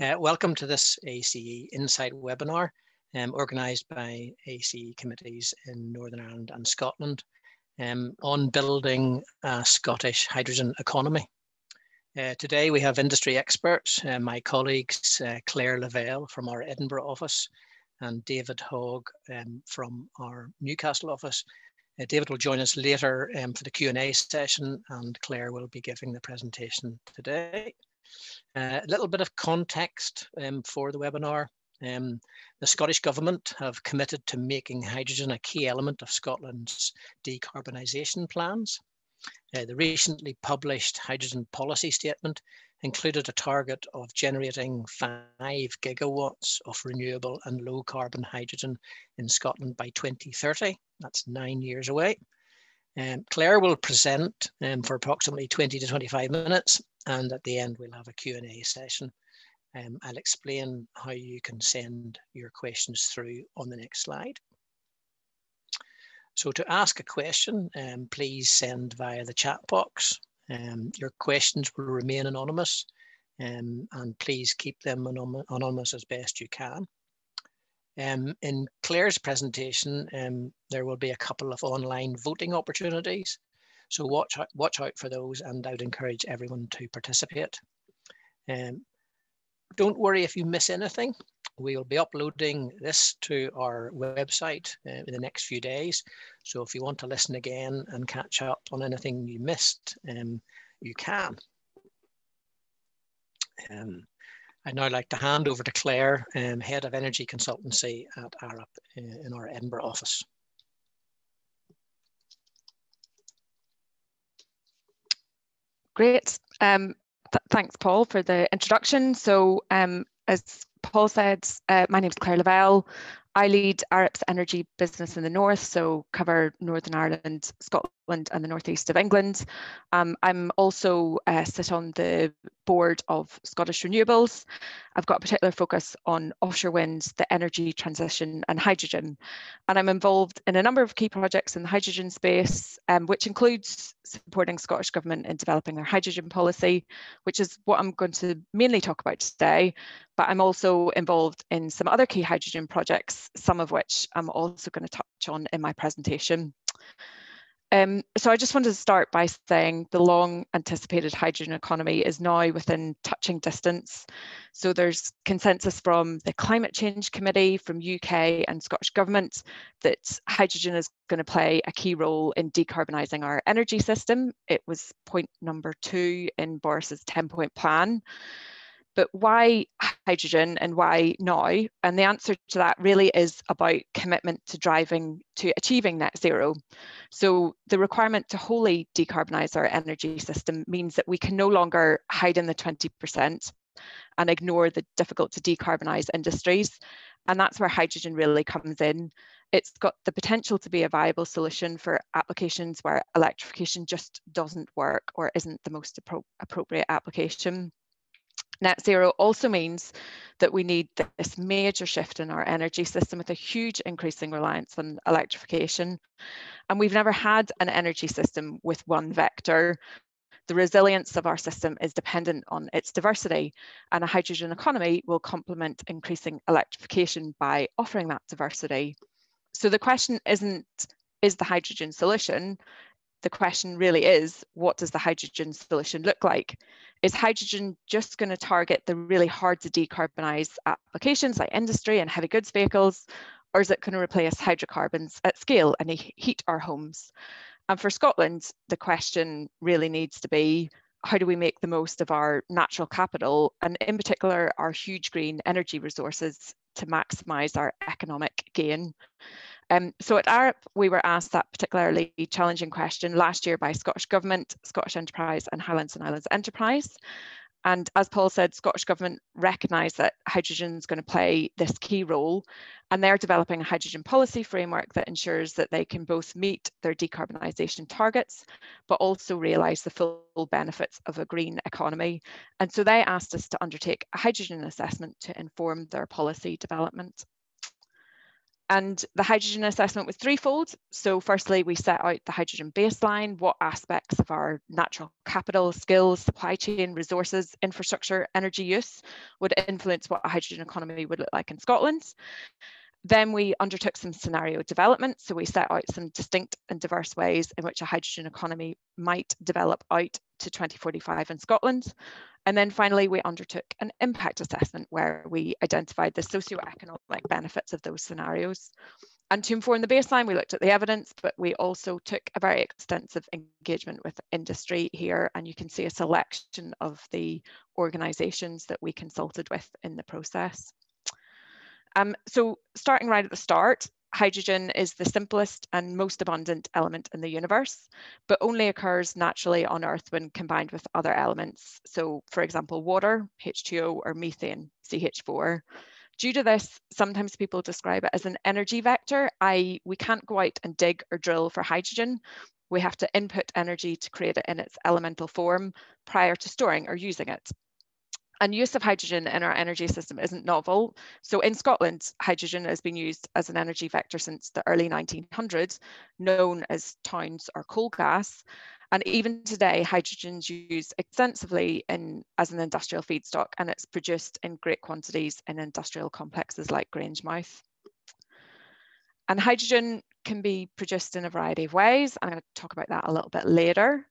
Welcome to this ACE Insight webinar organised by ACE committees in Northern Ireland and Scotland on building a Scottish hydrogen economy. Today we have industry experts, my colleagues Claire Lavelle from our Edinburgh office and David Hogg from our Newcastle office. David will join us later for the Q&A session, and Claire will be giving the presentation today. A little bit of context for the webinar. The Scottish Government have committed to making hydrogen a key element of Scotland's decarbonisation plans. The recently published hydrogen policy statement included a target of generating 5 gigawatts of renewable and low carbon hydrogen in Scotland by 2030. That's 9 years away. Claire will present for approximately 20 to 25 minutes, and at the end we'll have a Q&A session. I'll explain how you can send your questions through on the next slide. So to ask a question, please send via the chat box. Your questions will remain anonymous, and please keep them anonymous as best you can. In Claire's presentation, there will be a couple of online voting opportunities. So watch out for those, and I would encourage everyone to participate. Don't worry if you miss anything. We'll be uploading this to our website in the next few days. So if you want to listen again and catch up on anything you missed, you can. I'd now like to hand over to Claire, Head of Energy Consultancy at Arup in our Edinburgh office. Great. Thanks, Paul, for the introduction. So as Paul said, my name is Claire Lavelle. I lead Arup's energy business in the north, so cover Northern Ireland, Scotland and the northeast of England. I'm also sit on the board of Scottish Renewables. I've got a particular focus on offshore wind, the energy transition and hydrogen. And I'm involved in a number of key projects in the hydrogen space, which includes supporting Scottish Government in developing their hydrogen policy, which is what I'm going to mainly talk about today. But I'm also involved in some other key hydrogen projects, some of which I'm also going to touch on in my presentation. So I just wanted to start by saying the long anticipated hydrogen economy is now within touching distance. So there's consensus from the Climate Change Committee, from UK and Scottish Government, that hydrogen is going to play a key role in decarbonising our energy system. It was point number 2 in Boris's 10-point plan. But why hydrogen and why now? And the answer to that really is about commitment to achieving net zero. So the requirement to wholly decarbonise our energy system means that we can no longer hide in the 20% and ignore the difficult to decarbonise industries. And that's where hydrogen really comes in. It's got the potential to be a viable solution for applications where electrification just doesn't work or isn't the most appropriate application. Net zero also means that we need this major shift in our energy system with a huge increasing reliance on electrification. And we've never had an energy system with one vector. The resilience of our system is dependent on its diversity, and a hydrogen economy will complement increasing electrification by offering that diversity. So the question isn't, is the hydrogen solution? The question really is, what does the hydrogen solution look like? Is hydrogen just going to target the really hard to decarbonise applications like industry and heavy goods vehicles, or is it going to replace hydrocarbons at scale and heat our homes? And for Scotland, the question really needs to be, how do we make the most of our natural capital, and in particular our huge green energy resources, to maximise our economic gain? So at Arup, we were asked that particularly challenging question last year by Scottish Government, Scottish Enterprise and Highlands and Islands Enterprise. And as Paul said, Scottish Government recognise that hydrogen is going to play this key role, and they're developing a hydrogen policy framework that ensures that they can both meet their decarbonisation targets, but also realise the full benefits of a green economy. And so they asked us to undertake a hydrogen assessment to inform their policy development. And the hydrogen assessment was threefold. So firstly, we set out the hydrogen baseline, what aspects of our natural capital, skills, supply chain, resources, infrastructure, energy use would influence what a hydrogen economy would look like in Scotland. Then we undertook some scenario development. So we set out some distinct and diverse ways in which a hydrogen economy might develop out to 2045 in Scotland. And then finally, we undertook an impact assessment where we identified the socioeconomic benefits of those scenarios. And to inform the baseline, we looked at the evidence, but we also took a very extensive engagement with industry here. And you can see a selection of the organisations that we consulted with in the process. So starting right at the start, hydrogen is the simplest and most abundant element in the universe, but only occurs naturally on Earth when combined with other elements. So for example, water, H2O, or methane, CH4. Due to this, sometimes people describe it as an energy vector, i.e. we can't go out and dig or drill for hydrogen. We have to input energy to create it in its elemental form prior to storing or using it. And use of hydrogen in our energy system isn't novel. So in Scotland, hydrogen has been used as an energy vector since the early 1900s, known as towns or coal gas. And even today, hydrogen is used extensively as an industrial feedstock, and it's produced in great quantities in industrial complexes like Grangemouth. And hydrogen can be produced in a variety of ways. I'm going to talk about that a little bit later.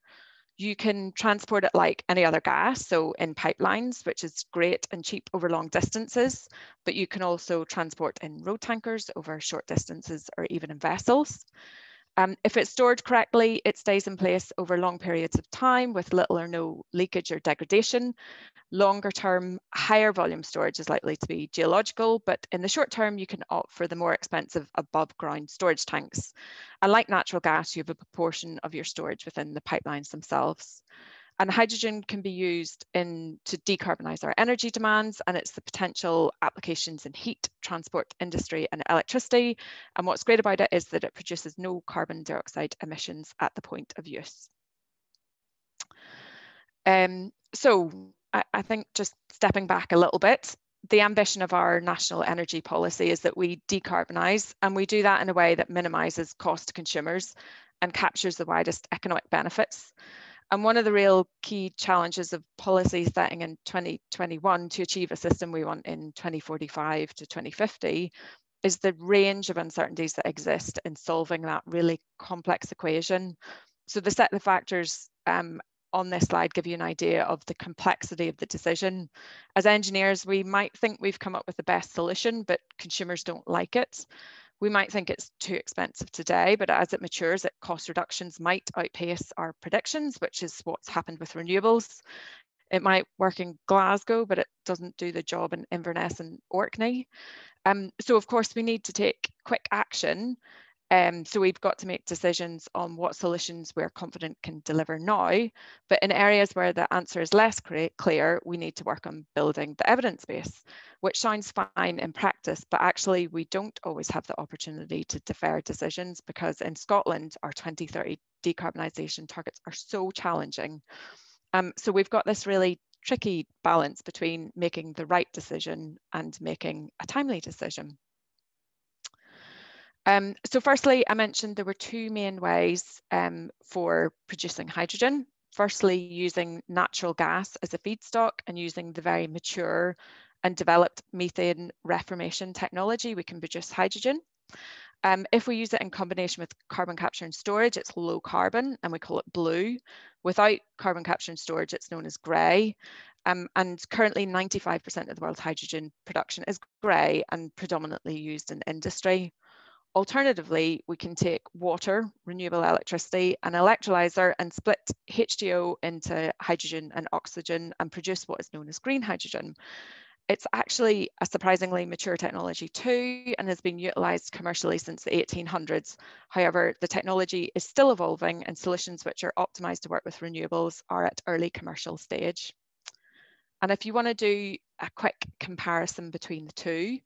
You can transport it like any other gas, so in pipelines, which is great and cheap over long distances, but you can also transport in road tankers over short distances or even in vessels. If it's stored correctly, it stays in place over long periods of time with little or no leakage or degradation. Longer term, higher volume storage is likely to be geological, but in the short term, you can opt for the more expensive above ground storage tanks. And like natural gas, you have a proportion of your storage within the pipelines themselves. And hydrogen can be used to decarbonise our energy demands, and it's the potential applications in heat, transport, industry, and electricity. And what's great about it is that it produces no carbon dioxide emissions at the point of use. So I think just stepping back a little bit, the ambition of our national energy policy is that we decarbonise, and we do that in a way that minimises cost to consumers and captures the widest economic benefits. And one of the real key challenges of policy setting in 2021 to achieve a system we want in 2045 to 2050 is the range of uncertainties that exist in solving that really complex equation. So the set of factors on this slide give you an idea of the complexity of the decision. As engineers, we might think we've come up with the best solution, but consumers don't like it. We might think it's too expensive today, but as it matures, cost reductions might outpace our predictions, which is what's happened with renewables. It might work in Glasgow, but it doesn't do the job in Inverness and Orkney. So of course, we need to take quick action. So we've got to make decisions on what solutions we're confident can deliver now, but in areas where the answer is less clear, we need to work on building the evidence base, which sounds fine in practice, but actually we don't always have the opportunity to defer decisions because in Scotland, our 2030 decarbonisation targets are so challenging. So we've got this really tricky balance between making the right decision and making a timely decision. So firstly, I mentioned there were two main ways for producing hydrogen. Firstly, using natural gas as a feedstock and using the very mature and developed methane reformation technology, we can produce hydrogen. If we use it in combination with carbon capture and storage, it's low carbon and we call it blue. Without carbon capture and storage, it's known as grey. And currently 95% of the world's hydrogen production is grey and predominantly used in industry. Alternatively, we can take water, renewable electricity, an electrolyzer and split H2O into hydrogen and oxygen and produce what is known as green hydrogen. It's actually a surprisingly mature technology too and has been utilised commercially since the 1800s. However, the technology is still evolving and solutions which are optimised to work with renewables are at early commercial stage. And if you want to do a quick comparison between the two,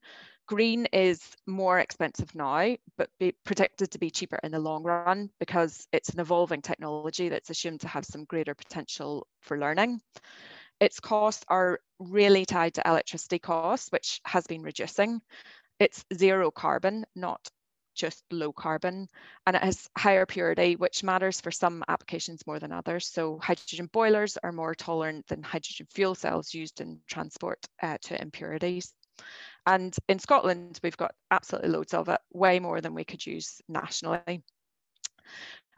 green is more expensive now, but predicted to be cheaper in the long run because it's an evolving technology that's assumed to have some greater potential for learning. Its costs are really tied to electricity costs, which has been reducing. It's zero carbon, not just low carbon, and it has higher purity, which matters for some applications more than others. So hydrogen boilers are more tolerant than hydrogen fuel cells used in transport to impurities. And in Scotland, we've got absolutely loads of it, way more than we could use nationally.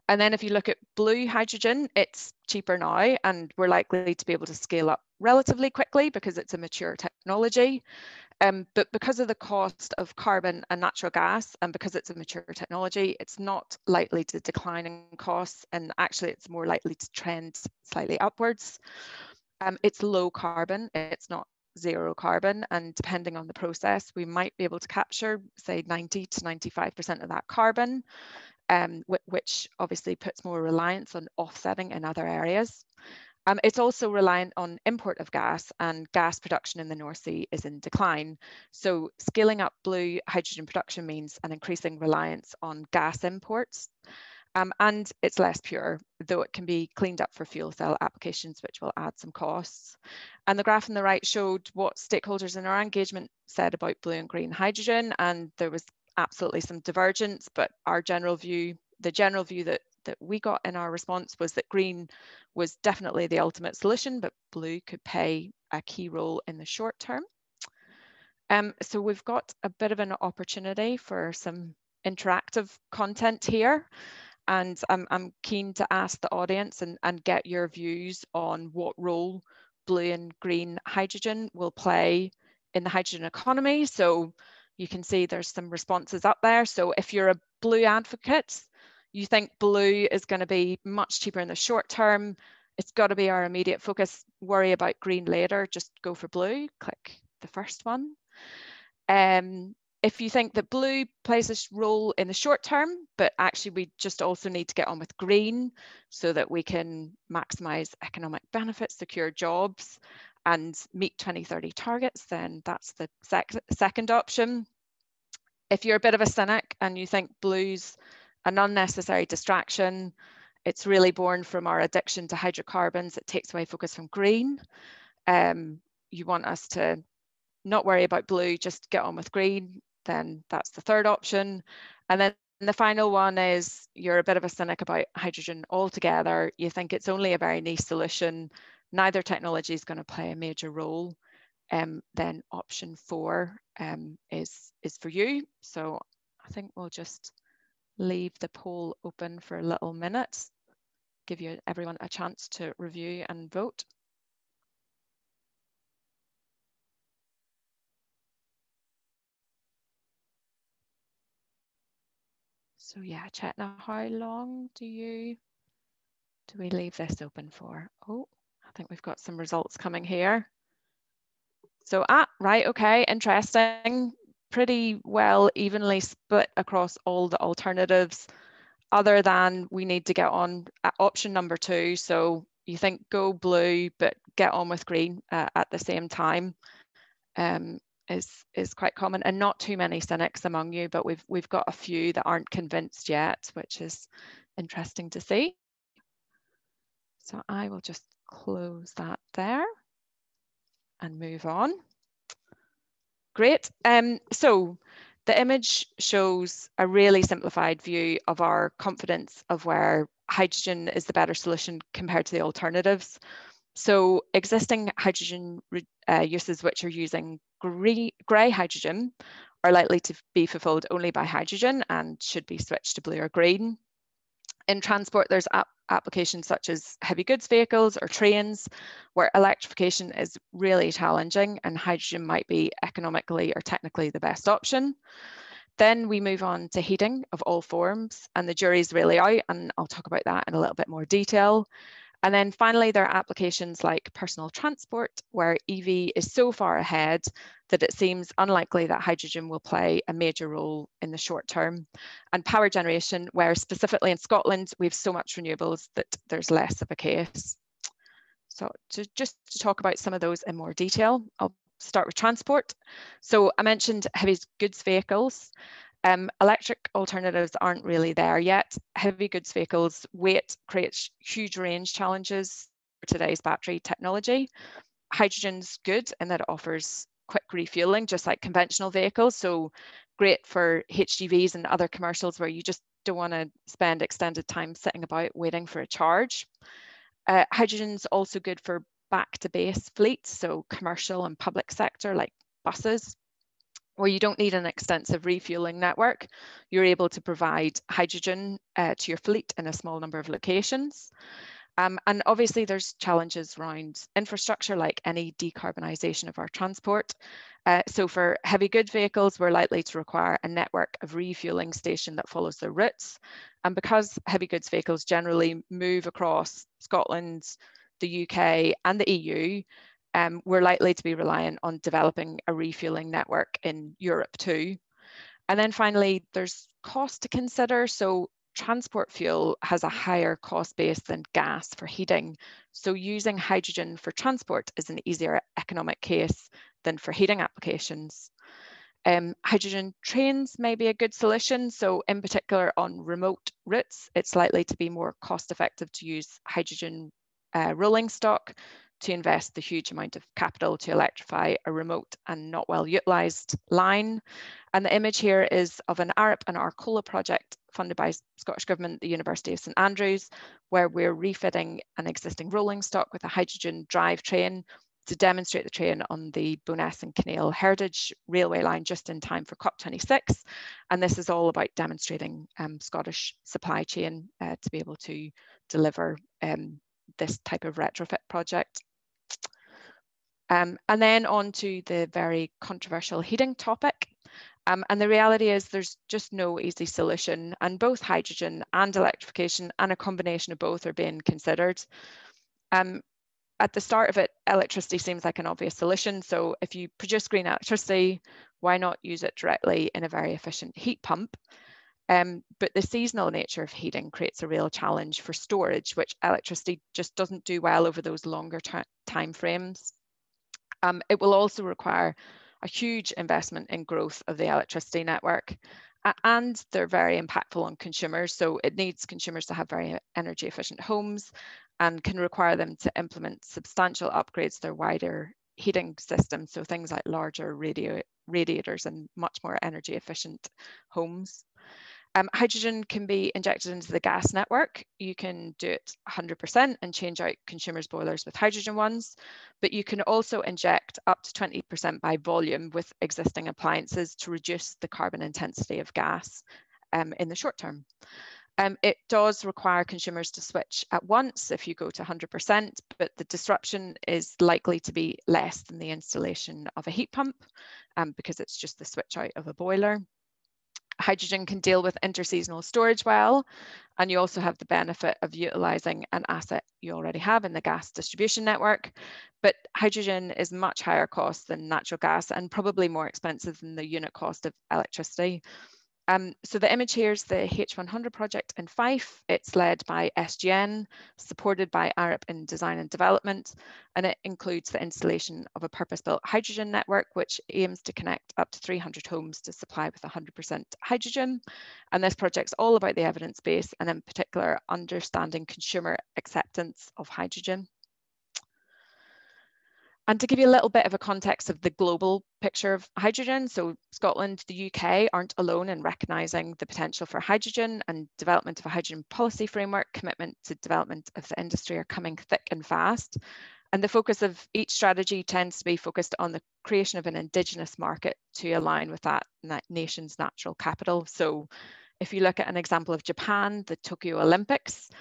And then if you look at blue hydrogen, it's cheaper now, and we're likely to be able to scale up relatively quickly because it's a mature technology. But because of the cost of carbon and natural gas, and because it's a mature technology, it's not likely to decline in costs, and actually it's more likely to trend slightly upwards. It's low carbon, it's not zero carbon, and depending on the process, we might be able to capture, say, 90 to 95% of that carbon, which obviously puts more reliance on offsetting in other areas. It's also reliant on import of gas, and gas production in the North Sea is in decline. So scaling up blue hydrogen production means an increasing reliance on gas imports. And it's less pure, though it can be cleaned up for fuel cell applications, which will add some costs. And the graph on the right showed what stakeholders in our engagement said about blue and green hydrogen, and there was absolutely some divergence, but our general view, the general view that we got in our response was that green was definitely the ultimate solution, but blue could play a key role in the short term. So we've got a bit of an opportunity for some interactive content here. And I'm keen to ask the audience and get your views on what role blue and green hydrogen will play in the hydrogen economy. So you can see there's some responses up there. So if you're a blue advocate, you think blue is going to be much cheaper in the short term, it's got to be our immediate focus, worry about green later, just go for blue, click the first one. If you think that blue plays a role in the short term, but actually we just also need to get on with green so that we can maximize economic benefits, secure jobs, and meet 2030 targets, then that's the second option. If you're a bit of a cynic and you think blue's an unnecessary distraction, it's really born from our addiction to hydrocarbons, it takes away focus from green. You want us to not worry about blue, just get on with green, then that's the third option. And then the final one is you're a bit of a cynic about hydrogen altogether. You think it's only a very niche solution. Neither technology is going to play a major role. Then option 4 is for you. So I think we'll just leave the poll open for a little minute, give everyone a chance to review and vote. So yeah, chat now, how long do we leave this open for? Oh, I think we've got some results coming here. So, right, okay, interesting. Pretty well evenly split across all the alternatives, other than we need to get on option number 2. So you think go blue, but get on with green at the same time. Is quite common, and not too many cynics among you, but we've got a few that aren't convinced yet, which is interesting to see. So I will just close that there and move on. Great. So the image shows a really simplified view of our confidence of where hydrogen is the better solution compared to the alternatives. So existing hydrogen uses which are using grey hydrogen are likely to be fulfilled only by hydrogen and should be switched to blue or green. In transport, there's applications such as heavy goods vehicles or trains where electrification is really challenging and hydrogen might be economically or technically the best option. Then we move on to heating of all forms, and the jury's really out, and I'll talk about that in a little bit more detail. And then finally, there are applications like personal transport, where EV is so far ahead that it seems unlikely that hydrogen will play a major role in the short term. And power generation, where specifically in Scotland, we have so much renewables that there's less of a case. So just to talk about some of those in more detail, I'll start with transport. So I mentioned heavy goods vehicles. Electric alternatives aren't really there yet. Heavy goods vehicles weight creates huge range challenges for today's battery technology. Hydrogen's good in that it offers quick refueling, just like conventional vehicles. So great for HGVs and other commercials where you just don't want to spend extended time sitting about waiting for a charge. Hydrogen's also good for back to base fleets, so commercial and public sector like buses, where you don't need an extensive refueling network. You're able to provide hydrogen to your fleet in a small number of locations. And obviously there's challenges around infrastructure, like any decarbonisation of our transport. So for heavy goods vehicles, we're likely to require a network of refueling station that follows their routes. And because heavy goods vehicles generally move across Scotland, the UK and the EU, we're likely to be reliant on developing a refueling network in Europe too. And then finally, there's cost to consider. So transport fuel has a higher cost base than gas for heating. So using hydrogen for transport is an easier economic case than for heating applications. Hydrogen trains may be a good solution. So in particular on remote routes, it's likely to be more cost effective to use hydrogen rolling stock to invest the huge amount of capital to electrify a remote and not well utilised line. And the image here is of an Arup and Arcola project funded by Scottish Government, the University of St Andrews, where we're refitting an existing rolling stock with a hydrogen drivetrain to demonstrate the train on the Bowness and Kinnail Heritage Railway line just in time for COP26. And this is all about demonstrating Scottish supply chain to be able to deliver this type of retrofit project. And then on to the very controversial heating topic. And the reality is there's just no easy solution, and both hydrogen and electrification and a combination of both are being considered. At the start of it, electricity seems like an obvious solution. So if you produce green electricity, why not use it directly in a very efficient heat pump? But the seasonal nature of heating creates a real challenge for storage, which electricity just doesn't do well over those longer time frames. It will also require a huge investment in growth of the electricity network, and they're very impactful on consumers. So it needs consumers to have very energy efficient homes and can require them to implement substantial upgrades to their wider heating systems. So things like larger radiators and much more energy efficient homes. Hydrogen can be injected into the gas network. You can do it 100% and change out consumers' boilers with hydrogen ones, but you can also inject up to 20% by volume with existing appliances to reduce the carbon intensity of gas in the short term. It does require consumers to switch at once if you go to 100%, but the disruption is likely to be less than the installation of a heat pump because it's just the switch out of a boiler. Hydrogen can deal with interseasonal storage well, and you also have the benefit of utilising an asset you already have in the gas distribution network. But hydrogen is much higher cost than natural gas and probably more expensive than the unit cost of electricity. So the image here is the H100 project in Fife. It's led by SGN, supported by Arup in design and development, and it includes the installation of a purpose-built hydrogen network, which aims to connect up to 300 homes to supply with 100% hydrogen. And this project's all about the evidence base, and in particular, understanding consumer acceptance of hydrogen. And to give you a little bit of a context of the global picture of hydrogen, so Scotland, the UK aren't alone in recognising the potential for hydrogen, and development of a hydrogen policy framework, commitment to development of the industry are coming thick and fast. And the focus of each strategy tends to be focused on the creation of an indigenous market to align with that nation's natural capital. So if you look at an example of Japan, the Tokyo Olympics,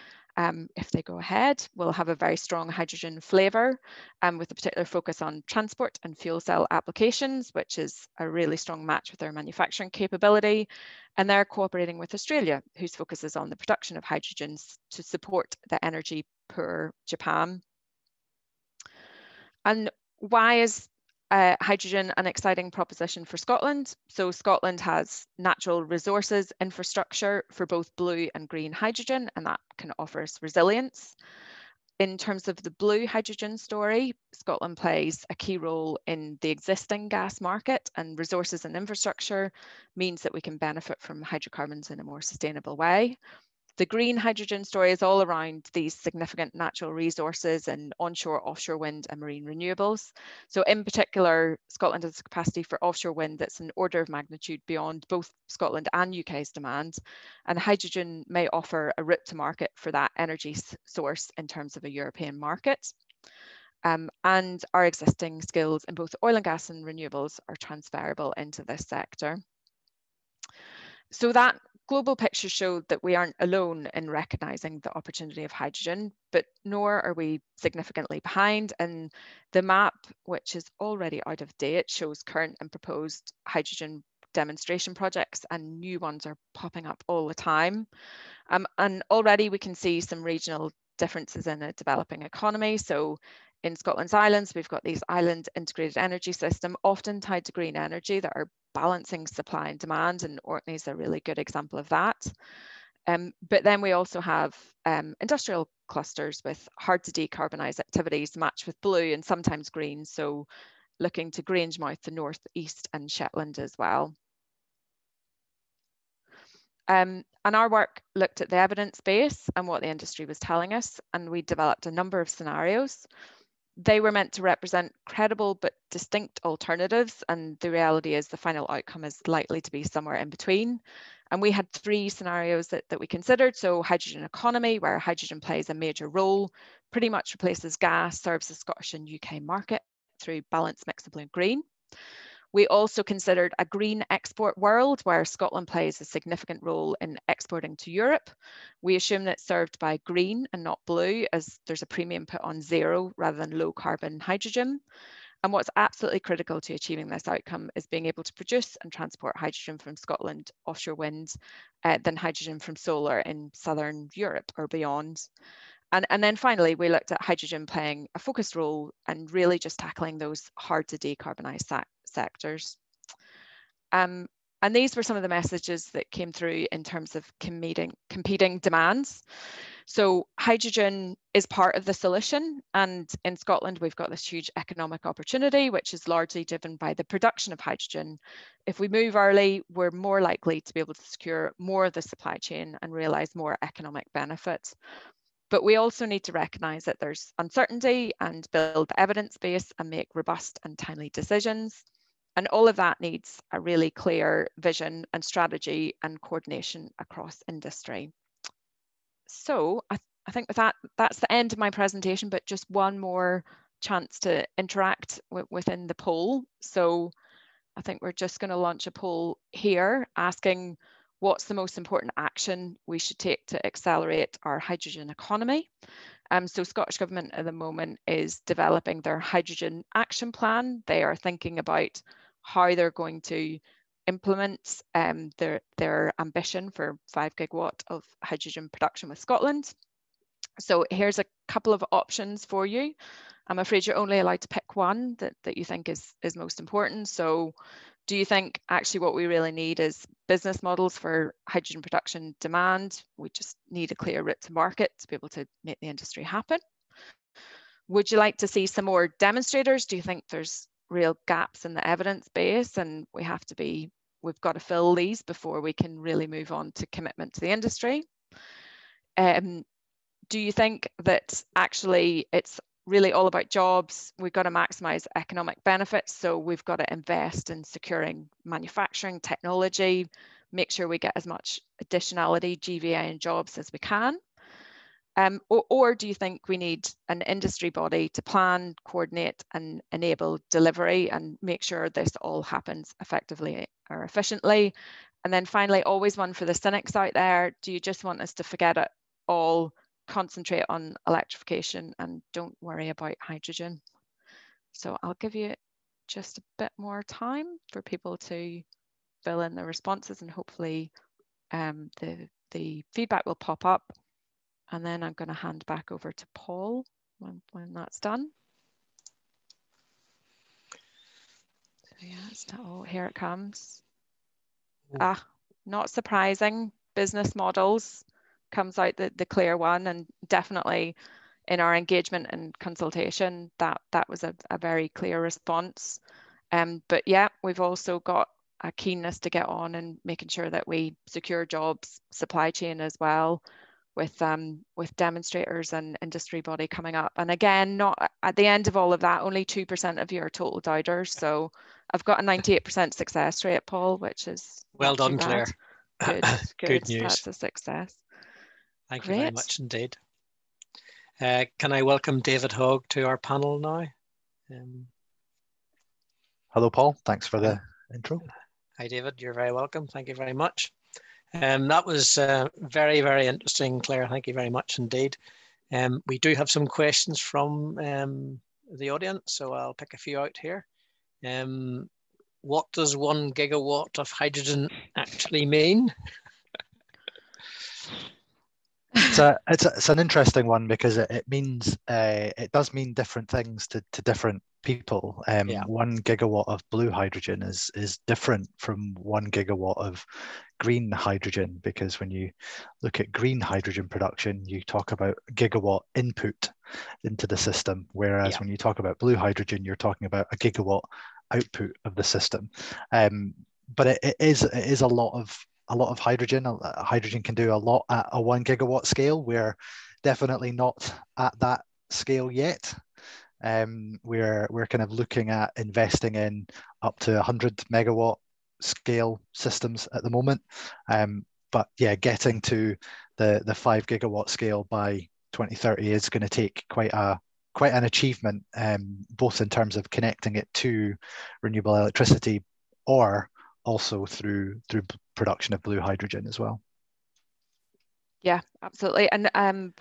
if they go ahead, we'll have a very strong hydrogen flavour with a particular focus on transport and fuel cell applications, which is a really strong match with their manufacturing capability. And they're cooperating with Australia, whose focus is on the production of hydrogens to support the energy poor Japan. And why is hydrogen an exciting proposition for Scotland? So Scotland has natural resources infrastructure for both blue and green hydrogen, and that can offer us resilience. In terms of the blue hydrogen story, Scotland plays a key role in the existing gas market, and resources and infrastructure means that we can benefit from hydrocarbons in a more sustainable way. The green hydrogen story is all around these significant natural resources and onshore, offshore wind and marine renewables. So in particular, Scotland has capacity for offshore wind that's an order of magnitude beyond both Scotland and UK's demand. And hydrogen may offer a route to market for that energy source in terms of a European market. And our existing skills in both oil and gas and renewables are transferable into this sector. So that global picture showed that we aren't alone in recognising the opportunity of hydrogen, but nor are we significantly behind. And the map, which is already out of date, shows current and proposed hydrogen demonstration projects, and new ones are popping up all the time. And already we can see some regional differences in a developing economy. So in Scotland's islands, we've got these island integrated energy system, often tied to green energy, that are balancing supply and demand, and Orkney is a really good example of that. But then we also have industrial clusters with hard to decarbonise activities matched with blue and sometimes green, so looking to Grangemouth, the north, east and Shetland as well. And our work looked at the evidence base and what the industry was telling us, and we developed a number of scenarios. They were meant to represent credible but distinct alternatives, and the reality is the final outcome is likely to be somewhere in between. And we had 3 scenarios that we considered. So hydrogen economy, where hydrogen plays a major role, pretty much replaces gas, serves the Scottish and UK market through balanced mix of blue and green. We also considered a green export world where Scotland plays a significant role in exporting to Europe. We assume that it's served by green and not blue, as there's a premium put on zero rather than low carbon hydrogen. And what's absolutely critical to achieving this outcome is being able to produce and transport hydrogen from Scotland offshore wind, than hydrogen from solar in Southern Europe or beyond. And then finally, we looked at hydrogen playing a focused role and really just tackling those hard to decarbonise sectors. And these were some of the messages that came through in terms of competing demands. So hydrogen is part of the solution, and in Scotland we've got this huge economic opportunity, which is largely driven by the production of hydrogen. If we move early, we're more likely to be able to secure more of the supply chain and realise more economic benefits. But we also need to recognise that there's uncertainty and build the evidence base and make robust and timely decisions. And all of that needs a really clear vision and strategy and coordination across industry. So I think with that, that's the end of my presentation, but just one more chance to interact within the poll. So I think we're just going to launch a poll here asking, what's the most important action we should take to accelerate our hydrogen economy? So Scottish Government at the moment is developing their hydrogen action plan. They are thinking about how they're going to implement their ambition for 5 gigawatt of hydrogen production with Scotland. So here's a couple of options for you. I'm afraid you're only allowed to pick one that you think is most important. So do you think actually what we really need is business models for hydrogen production demand? We just need a clear route to market to be able to make the industry happen. Would you like to see some more demonstrators? Do you think there's real gaps in the evidence base and we've got to fill these before we can really move on to commitment to the industry? Do you think that actually it's really all about jobs? We've got to maximise economic benefits, so we've got to invest in securing manufacturing technology, make sure we get as much additionality, GVA and jobs as we can? Or do you think we need an industry body to plan, coordinate and enable delivery and make sure this all happens effectively or efficiently? And then finally, always one for the cynics out there, do you just want us to forget it all, concentrate on electrification and don't worry about hydrogen? So I'll give you just a bit more time for people to fill in the responses, and hopefully the feedback will pop up. And then I'm going to hand back over to Paul when that's done. So yes, here it comes. Not surprising, business models comes out the clear one, and definitely in our engagement and consultation that was a very clear response. But yeah, we've also got a keenness to get on and making sure that we secure jobs, supply chain as well. with demonstrators and industry body coming up. And again, not at the end of all of that, only 2% of you are total doubters. So I've got a 98% success rate, Paul, which is well not too done, Claire. bad. Good, Good news. That's a success. Thank Great. you very much indeed. Can I welcome David Hogg to our panel now? Hello, Paul. Thanks for the intro. Hi, David. You're very welcome. Thank you very much. That was very, very interesting, Claire. Thank you very much indeed. We do have some questions from the audience, so I'll pick a few out here. What does 1 gigawatt of hydrogen actually mean? It's an interesting one because it means it does mean different things to different people. 1 gigawatt of blue hydrogen is different from 1 gigawatt of green hydrogen, because when you look at green hydrogen production, you talk about gigawatt input into the system, whereas when you talk about blue hydrogen, you're talking about a gigawatt output of the system. But it is a lot of hydrogen. Hydrogen can do a lot at a 1 gigawatt scale. We're definitely not at that scale yet. We're kind of looking at investing in up to 100 megawatt scale systems at the moment. But yeah, getting to the 5 gigawatt scale by 2030 is going to take quite an achievement, both in terms of connecting it to renewable electricity, or also through production of blue hydrogen as well. Yeah, absolutely. And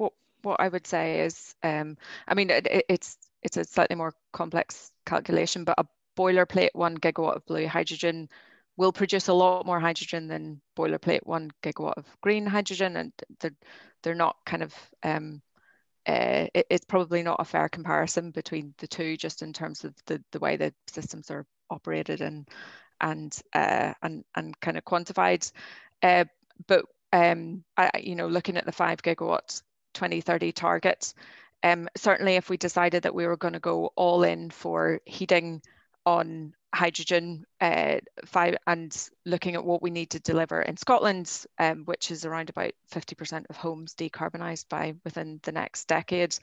what I would say is, I mean, it's a slightly more complex calculation, but a boilerplate 1 gigawatt of blue hydrogen will produce a lot more hydrogen than boilerplate 1 gigawatt of green hydrogen, and they're not kind of it's probably not a fair comparison between the two, just in terms of the way the systems are operated and kind of quantified. But looking at the 5 gigawatts 2030 target, certainly if we decided that we were going to go all in for heating on hydrogen, and looking at what we need to deliver in Scotland, which is around about 50% of homes decarbonised by within the next decade,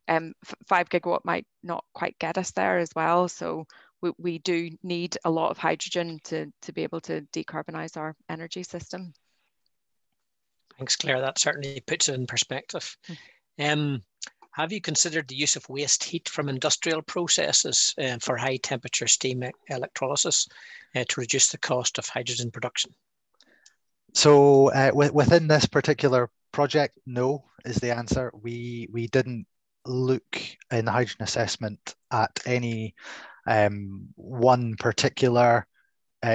5 gigawatt might not quite get us there as well. So we do need a lot of hydrogen to be able to decarbonise our energy system. Thanks, Claire. That certainly puts it in perspective. Have you considered the use of waste heat from industrial processes for high temperature steam electrolysis to reduce the cost of hydrogen production? So within this particular project, no is the answer. We didn't look in the hydrogen assessment at any one particular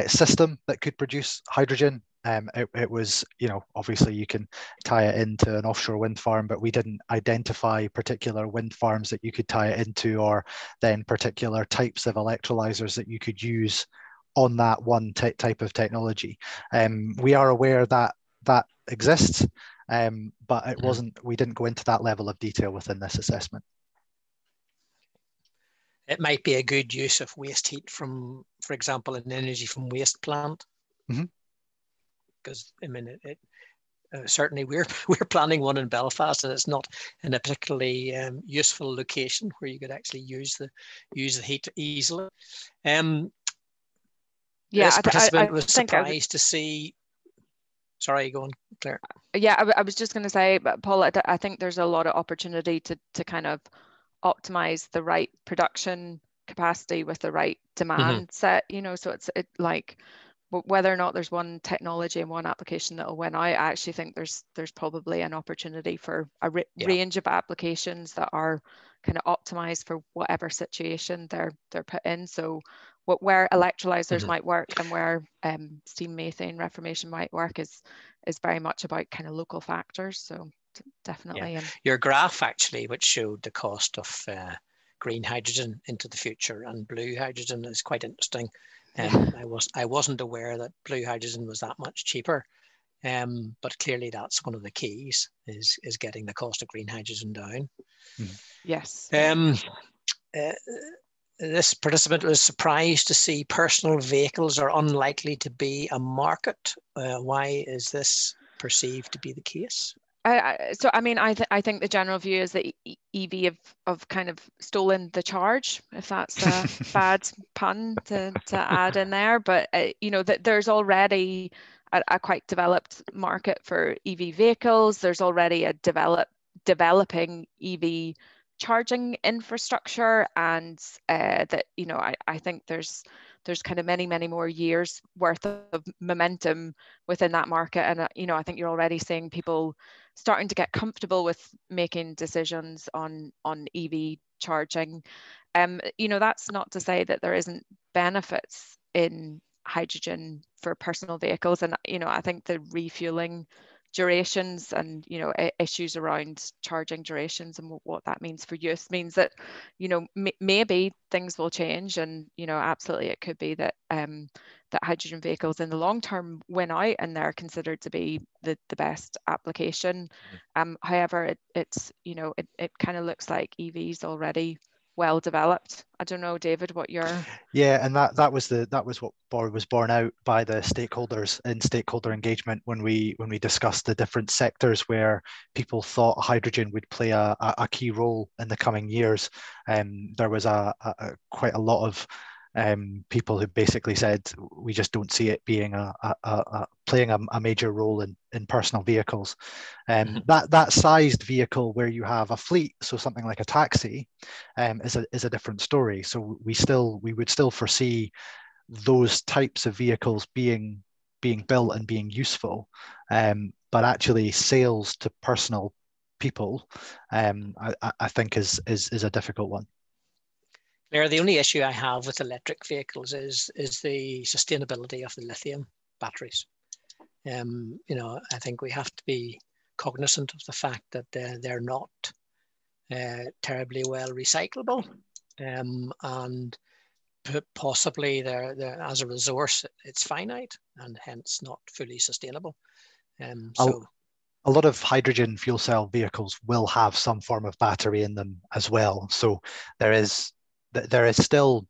system that could produce hydrogen. It was, obviously you can tie it into an offshore wind farm, but we didn't identify particular wind farms that you could tie it into, or then particular types of electrolyzers that you could use on that one type of technology. We are aware that that exists, but it wasn't. We didn't go into that level of detail within this assessment. It might be a good use of waste heat from, for example, an energy from waste plant. Because I mean, certainly we're planning one in Belfast, and it's not in a particularly useful location where you could actually use the heat Yeah, easily. This participant was surprised to see. Sorry, go on, Claire. Yeah, I was just going to say, Paul, I think there's a lot of opportunity to kind of optimize the right production capacity with the right demand set. So it's like, whether or not there's one technology and one application that will win out, I actually think there's probably an opportunity for a range of applications that are kind of optimized for whatever situation they're put in. So where electrolyzers might work and where steam methane reformation might work is very much about kind of local factors. So definitely. Yeah. Your graph actually, which showed the cost of green hydrogen into the future and blue hydrogen, is quite interesting. I wasn't aware that blue hydrogen was that much cheaper, but clearly that's one of the keys is getting the cost of green hydrogen down. Yes. This participant was surprised to see personal vehicles are unlikely to be a market. Why is this perceived to be the case? I think the general view is that EV have kind of stolen the charge, if that's a bad pun to add in there. But that there's already a quite developed market for EV vehicles. There's already a developing EV charging infrastructure, and that I think there's kind of many more years worth of momentum within that market. And I think you're already seeing people starting to get comfortable with making decisions on EV charging. That's not to say that there isn't benefits in hydrogen for personal vehicles, and I think the refueling durations and issues around charging durations and what that means for use means that maybe things will change, and absolutely it could be that that hydrogen vehicles in the long term win out and they're considered to be the best application. However, it's it kind of looks like EVs already well developed. I don't know, David, what you're... Yeah, and that was what was borne out by the stakeholders in stakeholder engagement when we discussed the different sectors where people thought hydrogen would play a key role in the coming years. There was quite a lot of people who basically said we just don't see it being playing a major role in personal vehicles. That sized vehicle where you have a fleet, so something like a taxi, is a different story. So we would still foresee those types of vehicles being built and being useful, but actually sales to personal people, I think is a difficult one. Claire, the only issue I have with electric vehicles is the sustainability of the lithium batteries. I think we have to be cognizant of the fact that they're not terribly well recyclable, and possibly they're as a resource it's finite and hence not fully sustainable. So a lot of hydrogen fuel cell vehicles will have some form of battery in them as well. So it is still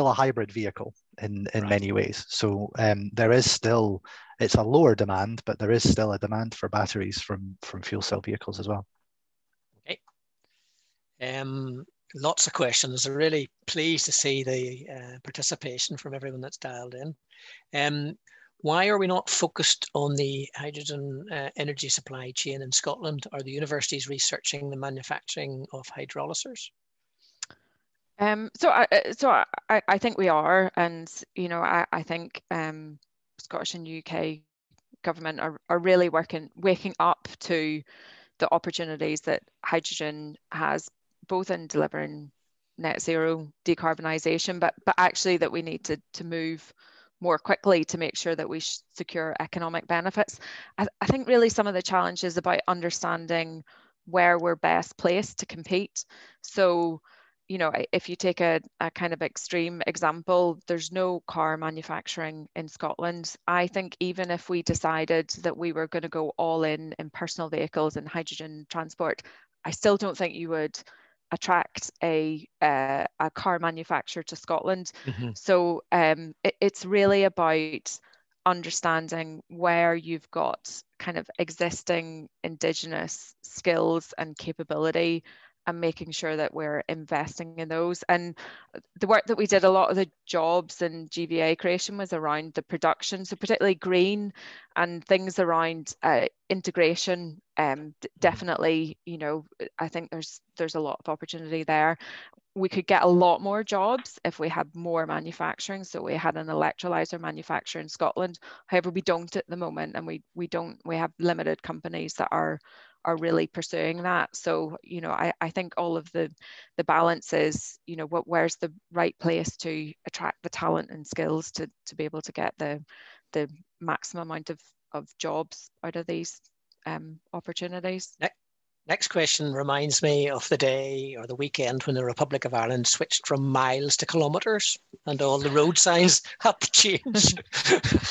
a hybrid vehicle in many ways. So it's a lower demand, but there is still a demand for batteries from fuel cell vehicles as well. Okay. Lots of questions. I'm really pleased to see the participation from everyone that's dialed in. Why are we not focused on the hydrogen energy supply chain in Scotland? Are the universities researching the manufacturing of hydrolyzers? So I think we are, and I think Scottish and UK government are really waking up to the opportunities that hydrogen has, both in delivering net zero decarbonisation, but actually that we need to move more quickly to make sure that we secure economic benefits. I think really some of the challenge is about understanding where we're best placed to compete. So if you take a kind of extreme example, there's no car manufacturing in Scotland. I think even if we decided that we were going to go all in personal vehicles and hydrogen transport, I still don't think you would attract a car manufacturer to Scotland. So it's really about understanding where you've got kind of existing Indigenous skills and capability, and making sure that we're investing in those. And the work that we did, a lot of the jobs and GVA creation was around the production, so particularly green and things around integration. Definitely, I think there's a lot of opportunity there. We could get a lot more jobs if we had more manufacturing. So we had an electrolyzer manufacturer in Scotland. However, we don't at the moment, and we have limited companies that are really pursuing that. So I think all of the balance is where's the right place to attract the talent and skills to be able to get the maximum amount of jobs out of these opportunities. Next question reminds me of the day or the weekend when the Republic of Ireland switched from miles to kilometres, and all the road signs had to change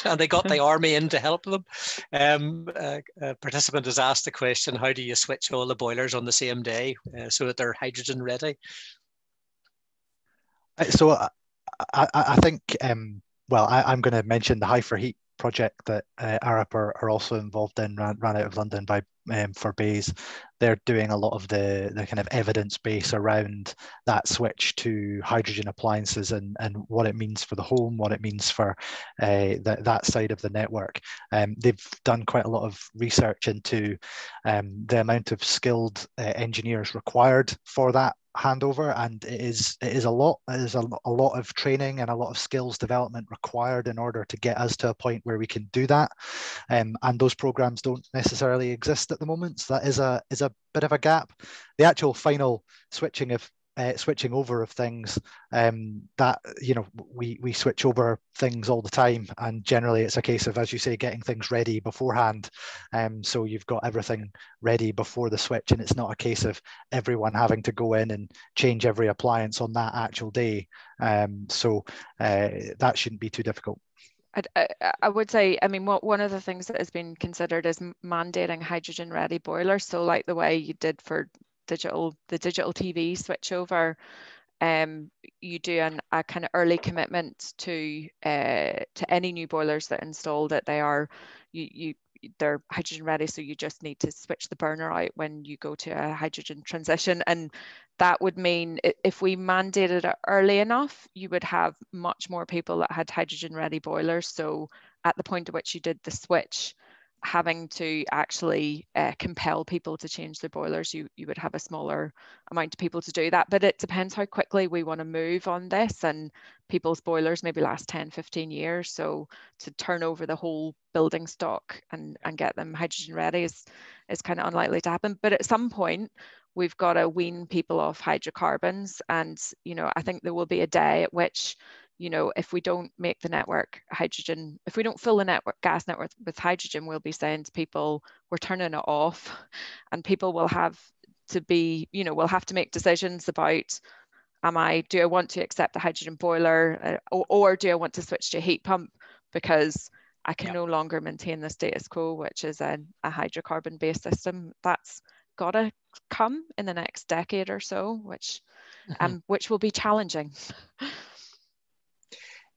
and they got the army in to help them. A participant has asked the question, how do you switch all the boilers on the same day so that they're hydrogen ready? So I think, I'm going to mention the High for Heat project that Arup are also involved in, ran out of London by for Bays. They're doing a lot of the kind of evidence base around that switch to hydrogen appliances and what it means for the home, what it means for that side of the network. They've done quite a lot of research into the amount of skilled engineers required for that handover, and it is a lot. There's a lot of training and a lot of skills development required in order to get us to a point where we can do that. And those programs don't necessarily exist at the moment, so that is a bit of a gap. The actual final switching over of things, that we switch over things all the time, and generally it's a case of, as you say, getting things ready beforehand. So you've got everything ready before the switch, and it's not a case of everyone having to go in and change every appliance on that actual day. So that shouldn't be too difficult. I would say, I mean, one of the things that has been considered is mandating hydrogen ready boilers. So like the way you did for the digital TV switchover, you do a kind of early commitment to any new boilers that are installed, that they're hydrogen ready, so you just need to switch the burner out when you go to a hydrogen transition. And that would mean if we mandated it early enough, you would have much more people that had hydrogen ready boilers. So at the point at which you did the switch, having to actually compel people to change their boilers, you would have a smaller amount of people to do that. But it depends how quickly we want to move on this, and people's boilers maybe last 10-15 years, so to turn over the whole building stock and get them hydrogen ready is kind of unlikely to happen. But at some point we've got to wean people off hydrocarbons, and I think there will be a day at which, if we don't make the network hydrogen, if we don't fill the gas network with hydrogen, we'll be saying to people, we're turning it off. And people will have to be, we'll have to make decisions about, do I want to accept the hydrogen boiler, or do I want to switch to a heat pump, because I can no longer maintain the status quo, which is a hydrocarbon based system. That's got to come in the next decade or so, which will be challenging.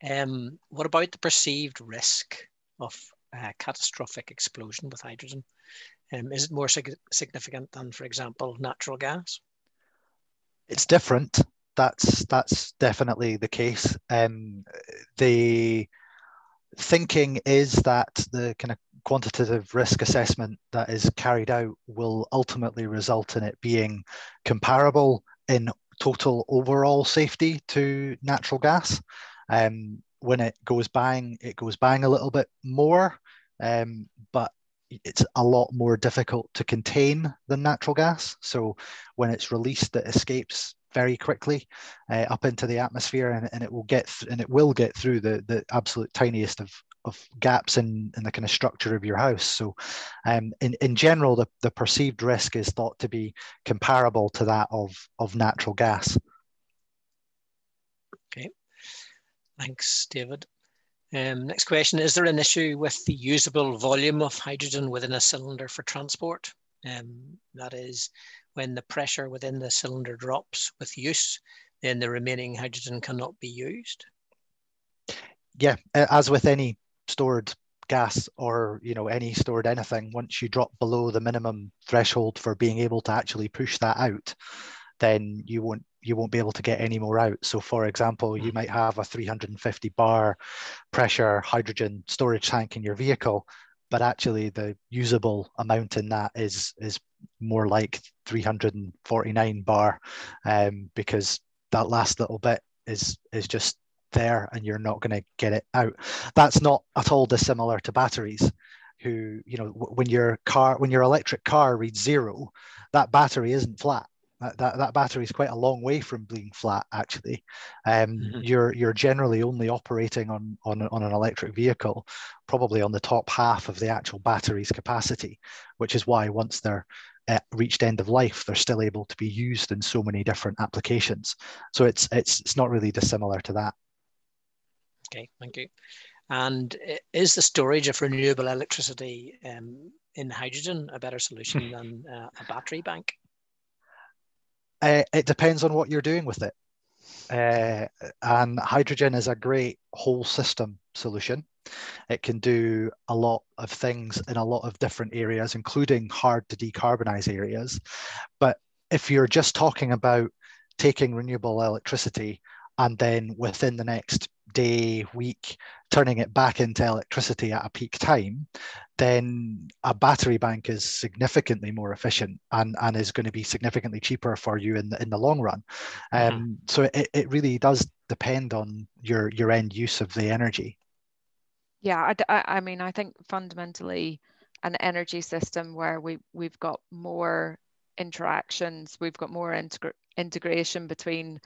What about the perceived risk of a catastrophic explosion with hydrogen? Is it more significant than, for example, natural gas? It's different. That's definitely the case. The thinking is that the kind of quantitative risk assessment that is carried out will ultimately result in it being comparable in total overall safety to natural gas. When it goes bang a little bit more, but it's a lot more difficult to contain than natural gas. So when it's released, it escapes very quickly up into the atmosphere, and it will get through the absolute tiniest of gaps in the kind of structure of your house. So in general, the perceived risk is thought to be comparable to that of natural gas. Okay, thanks, David. Next question, is there an issue with the usable volume of hydrogen within a cylinder for transport? That is, when the pressure within the cylinder drops with use, then the remaining hydrogen cannot be used? Yeah, as with any stored gas or any stored anything, once you drop below the minimum threshold for being able to actually push that out, then you won't be able to get any more out. So for example, you might have a 350 bar pressure hydrogen storage tank in your vehicle, but actually the usable amount in that is more like 349 bar, because that last little bit is just there and you're not going to get it out. That's not at all dissimilar to batteries, who, when your electric car reads 0, that battery isn't flat. That battery is quite a long way from being flat, actually. You're generally only operating on an electric vehicle probably on the top half of the actual battery's capacity, which is why once they're reached end of life, they're still able to be used in so many different applications. So it's not really dissimilar to that. Okay, thank you. And is the storage of renewable electricity in hydrogen a better solution than a battery bank? It depends on what you're doing with it. And hydrogen is a great whole system solution. It can do a lot of things in a lot of different areas, including hard to decarbonize areas. But if you're just talking about taking renewable electricity and then within the next day, week, turning it back into electricity at a peak time, then a battery bank is significantly more efficient and is going to be significantly cheaper for you in the long run. So it really does depend on your end use of the energy. Yeah, I mean, I think fundamentally an energy system where we've got more interactions, we've got more integration between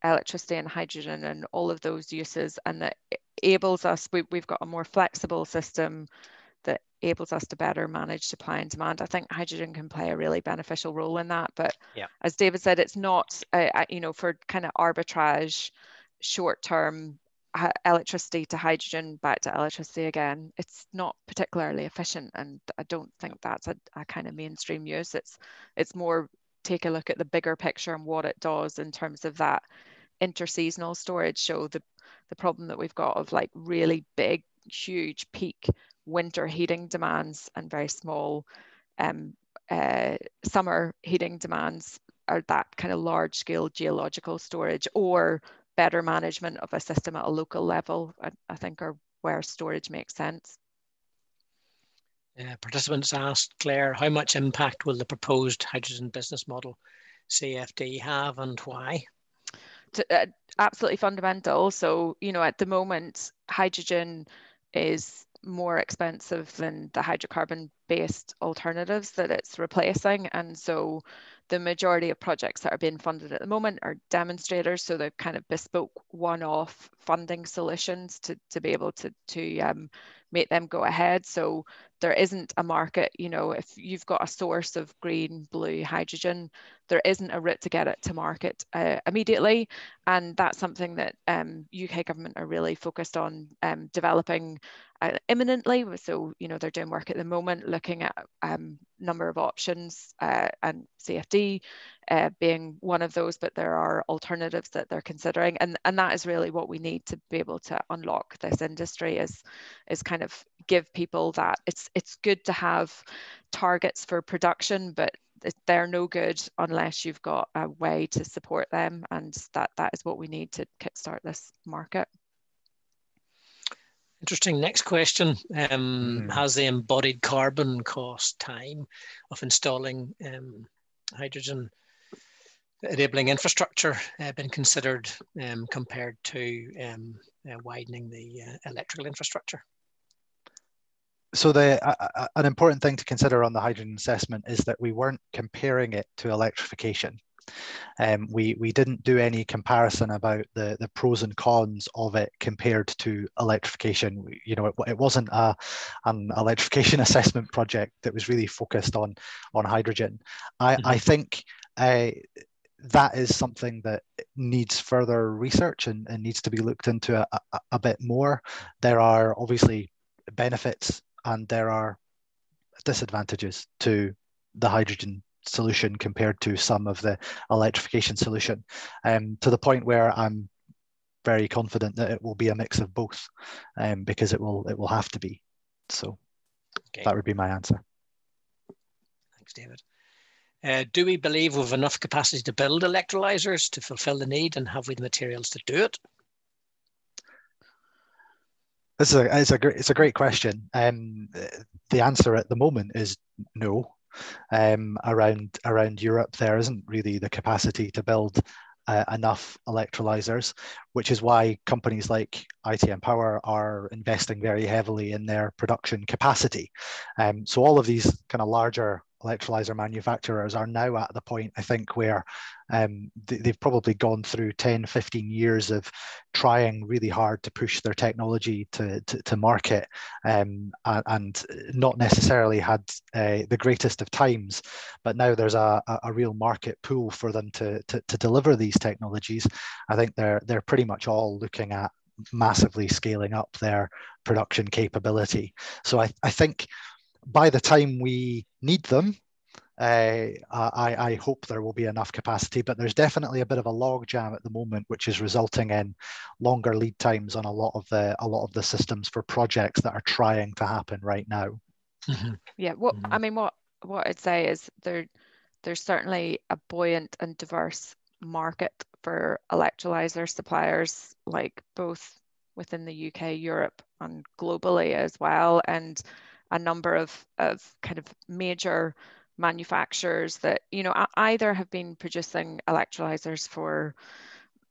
electricity and hydrogen and all of those uses, and that enables us, we've got a more flexible system that enables us to better manage supply and demand. I think hydrogen can play a really beneficial role in that. But yeah, as David said, it's not, you know, for kind of arbitrage, short-term electricity to hydrogen back to electricity again, it's not particularly efficient, and I don't think that's a kind of mainstream use. It's more take a look at the bigger picture and what it does in terms of that interseasonal storage. So the problem that we've got of like really big, huge peak winter heating demands and very small summer heating demands are that kind of large scale geological storage, or better management of a system at a local level, I think, are where storage makes sense. Participants asked, Claire, how much impact will the proposed hydrogen business model CFD have and why? Absolutely fundamental. So, you know, at the moment, hydrogen is more expensive than the hydrocarbon-based alternatives that it's replacing. And so the majority of projects that are being funded at the moment are demonstrators. So they're kind of bespoke one-off funding solutions to be able to make them go ahead. So there isn't a market, you know, if you've got a source of green, blue hydrogen, there isn't a route to get it to market immediately. And that's something that UK government are really focused on developing imminently. So, you know, they're doing work at the moment looking at number of options, and CFD being one of those, but there are alternatives that they're considering. And that is really what we need to be able to unlock this industry, is kind of give people that it's good to have targets for production, but they're no good unless you've got a way to support them, and that is what we need to kickstart this market. Interesting. Next question. Has the embodied carbon cost time of installing hydrogen enabling infrastructure been considered compared to widening the electrical infrastructure? So an important thing to consider on the hydrogen assessment is that we weren't comparing it to electrification. We didn't do any comparison about the pros and cons of it compared to electrification. You know, it wasn't an electrification assessment project that was really focused on hydrogen. I think that is something that needs further research and needs to be looked into a bit more. There are obviously benefits and there are disadvantages to the hydrogen solution compared to some of the electrification solution, to the point where I'm very confident that it will be a mix of both, because it will have to be. So that would be my answer. Thanks, David. Do we believe we've enough capacity to build electrolyzers to fulfill the need, and have we the materials to do it? It's a great question. The answer at the moment is no. Around Europe, there isn't really the capacity to build enough electrolyzers, which is why companies like ITM Power are investing very heavily in their production capacity. So all of these kind of larger electrolyzer manufacturers are now at the point, I think, where they've probably gone through 10, 15 years of trying really hard to push their technology to market, and not necessarily had the greatest of times, but now there's a real market pool for them to deliver these technologies. I think they're pretty much all looking at massively scaling up their production capability. So I think by the time we need them, I hope there will be enough capacity, but there's definitely a bit of a log jam at the moment, which is resulting in longer lead times on a lot of the systems for projects that are trying to happen right now. Mm-hmm. Yeah, I mean, what I'd say is there's certainly a buoyant and diverse market for electrolyzer suppliers, like both within the UK, Europe, and globally as well, and a number of kind of major manufacturers that, you know, either have been producing electrolyzers for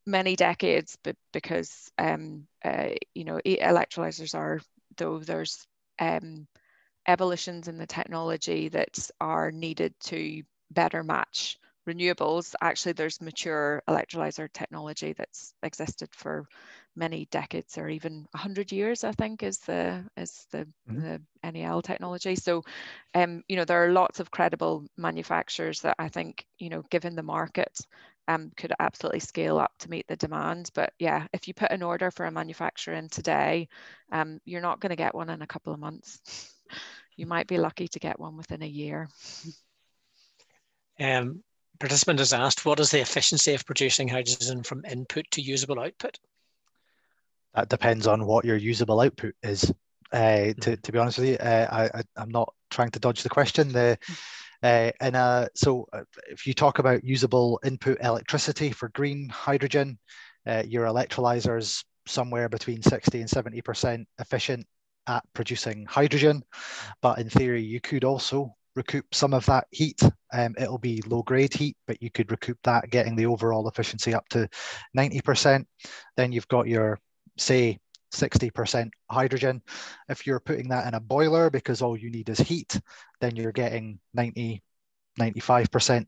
many decades, but because you know, electrolyzers are, though there's evolutions in the technology that are needed to better match renewables. Actually, there's mature electrolyzer technology that's existed for many decades, or even 100 years, I think, is the NEL technology. So, you know, there are lots of credible manufacturers that I think, you know, given the market, could absolutely scale up to meet the demand. But yeah, if you put an order for a manufacturer in today, you're not going to get one in a couple of months. You might be lucky to get one within a year. Participant has asked, what is the efficiency of producing hydrogen from input to usable output? That depends on what your usable output is. To be honest with you, I'm not trying to dodge the question. So if you talk about usable input electricity for green hydrogen, your electrolyzers somewhere between 60 and 70% efficient at producing hydrogen. But in theory, you could also recoup some of that heat. It'll be low grade heat, but you could recoup that, getting the overall efficiency up to 90%. Then you've got your, say, 60% hydrogen. If you're putting that in a boiler because all you need is heat, then you're getting 95%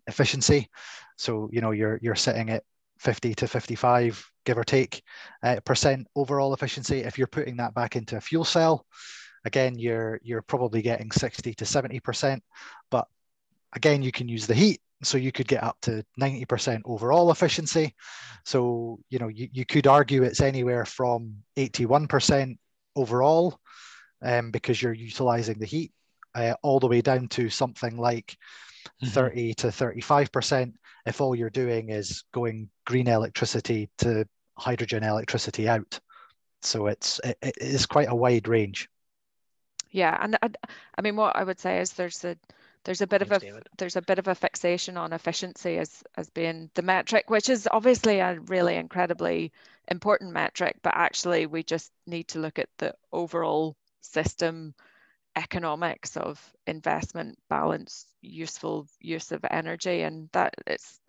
efficiency. So, you know, you're sitting at 50 to 55, give or take, percent overall efficiency. If you're putting that back into a fuel cell, again, you're probably getting 60 to 70%. But again, you can use the heat, so you could get up to 90% overall efficiency. So, you know, you could argue it's anywhere from 81% overall, because you're utilizing the heat, all the way down to something like 30 to 35% if all you're doing is going green electricity to hydrogen electricity out. So it is quite a wide range. Yeah, and I mean, what I would say is there's a bit of a fixation on efficiency as being the metric, which is obviously a really incredibly important metric, but actually we just need to look at the overall system economics of investment, balance, useful use of energy, and that it's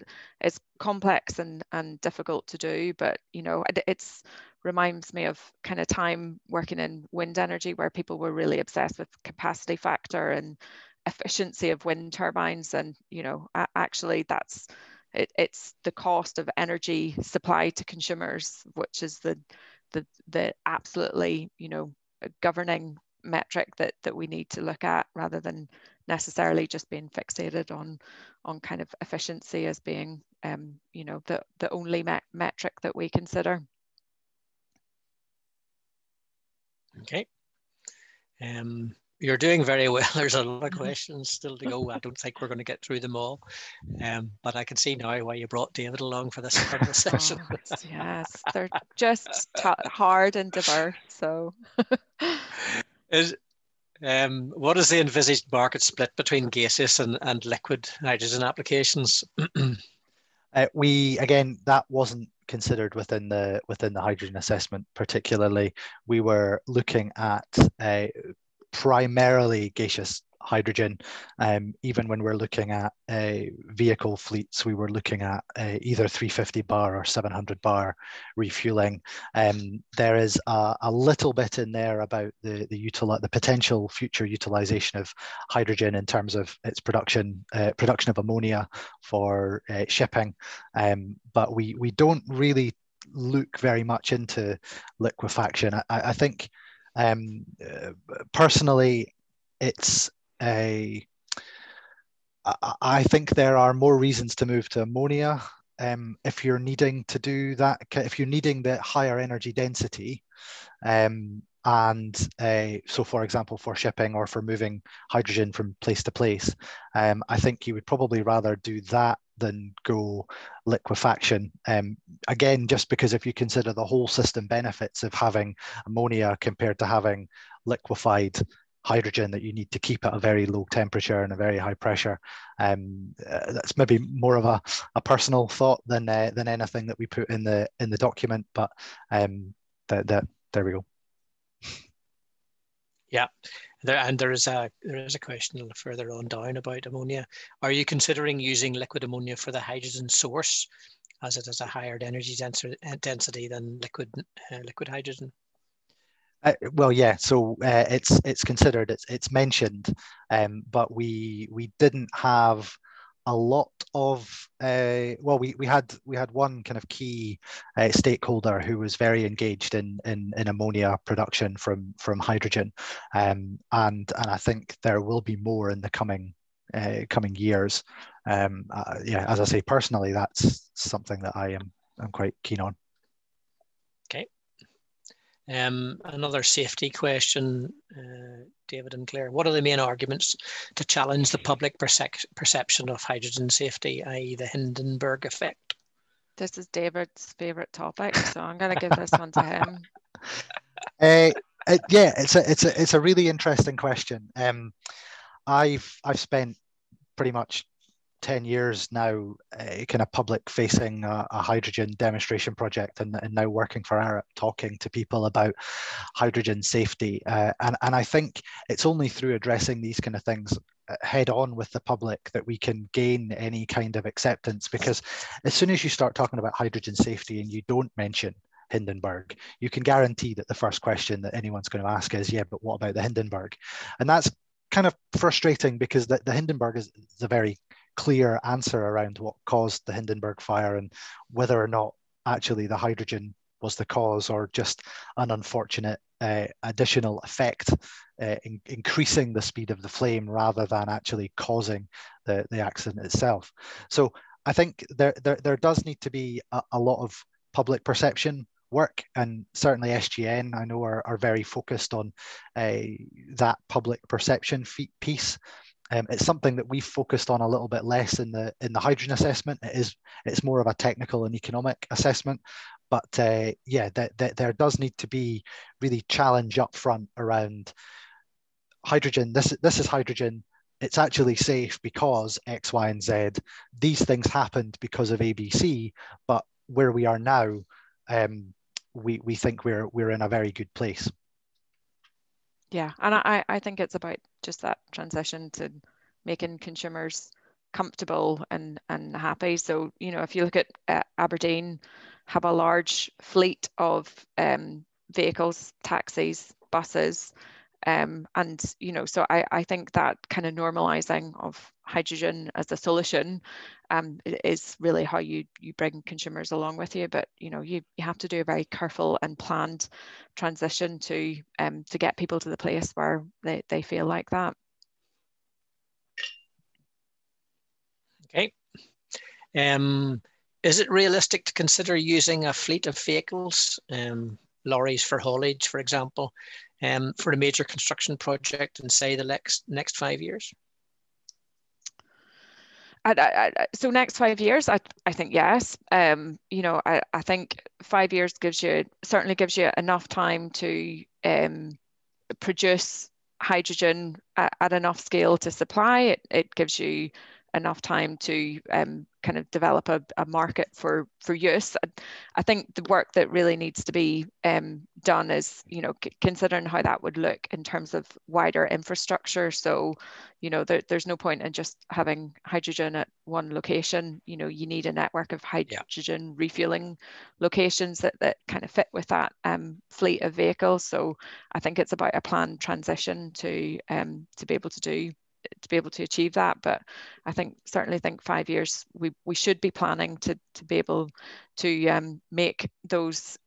complex and difficult to do. But you know, it's reminds me of kind of time working in wind energy, where people were really obsessed with capacity factor and efficiency of wind turbines, and you know, actually that's it's the cost of energy supply to consumers, which is the absolutely, you know, governing metric that we need to look at, rather than necessarily just being fixated on kind of efficiency as being you know, the only metric that we consider. Okay. You're doing very well. There's a lot of questions still to go. I don't think we're going to get through them all, but I can see now why you brought David along for this part of the session. Oh, yes, they're just hard and diverse. So, what is the envisaged market split between gaseous and liquid hydrogen applications? Again, that wasn't considered within the hydrogen assessment particularly. We were looking at primarily gaseous hydrogen. Even when we're looking at vehicle fleets, we were looking at either 350 bar or 700 bar refueling. There is a little bit in there about the potential future utilization of hydrogen in terms of its production of ammonia for shipping, but we don't really look very much into liquefaction. I think personally, I think there are more reasons to move to ammonia if you're needing to do that, if you're needing the higher energy density, so for example, for shipping or for moving hydrogen from place to place, I think you would probably rather do that than go liquefaction. Again, just because if you consider the whole system benefits of having ammonia compared to having liquefied hydrogen that you need to keep at a very low temperature and a very high pressure. That's maybe more of a personal thought than anything that we put in the document, but there we go. Yeah, there is a question further on down about ammonia. Are you considering using liquid ammonia for the hydrogen source, as it has a higher energy density than liquid hydrogen? Well, yeah. So it's considered, it's mentioned, but we didn't have a lot of. Well, we had one kind of key stakeholder who was very engaged in ammonia production from hydrogen, and I think there will be more in the coming years. Yeah, as I say, personally, that's something that I'm quite keen on. Okay. Another safety question, David and Claire. What are the main arguments to challenge the public perception of hydrogen safety, i.e. the Hindenburg effect? This is David's favourite topic, so I'm going to give this one to him. Yeah, it's a really interesting question. I've spent pretty much 10 years now kind of public facing a hydrogen demonstration project, and now working for Arup, talking to people about hydrogen safety, and I think it's only through addressing these kind of things head on with the public that we can gain any kind of acceptance, because as soon as you start talking about hydrogen safety and you don't mention Hindenburg, you can guarantee that the first question that anyone's going to ask is, yeah, but what about the Hindenburg? And that's kind of frustrating, because the Hindenburg is a very clear answer around what caused the Hindenburg fire and whether or not actually the hydrogen was the cause, or just an unfortunate additional effect, increasing the speed of the flame rather than actually causing the accident itself. So I think there does need to be a lot of public perception work, and certainly SGN, I know, are very focused on that public perception piece. It's something that we've focused on a little bit less in the hydrogen assessment. It's more of a technical and economic assessment, but yeah, there does need to be really challenge up front around hydrogen. This is hydrogen. It's actually safe because X, Y, and Z. These things happened because of ABC, but where we are now, we think we're in a very good place. Yeah, and I think it's about just that transition to making consumers comfortable and happy. So, you know, if you look at Aberdeen, have a large fleet of vehicles, taxis, buses, and, you know, so I think that kind of normalizing of hydrogen as a solution is really how you bring consumers along with you. But, you know, you have to do a very careful and planned transition to get people to the place where they feel like that. Okay. Is it realistic to consider using a fleet of vehicles, lorries for haulage, for example, for a major construction project in, say, the next 5 years? So next 5 years, I think yes. You know, I think 5 years certainly gives you enough time to produce hydrogen at enough scale to supply. It gives you enough time to kind of develop a market for use. I think the work that really needs to be done is, you know, considering how that would look in terms of wider infrastructure. So, you know, there's no point in just having hydrogen at one location. You know, you need a network of hydrogen refueling locations that kind of fit with that fleet of vehicles. So I think it's about a planned transition to be able to achieve that. But I certainly think 5 years we should be planning to be able to make those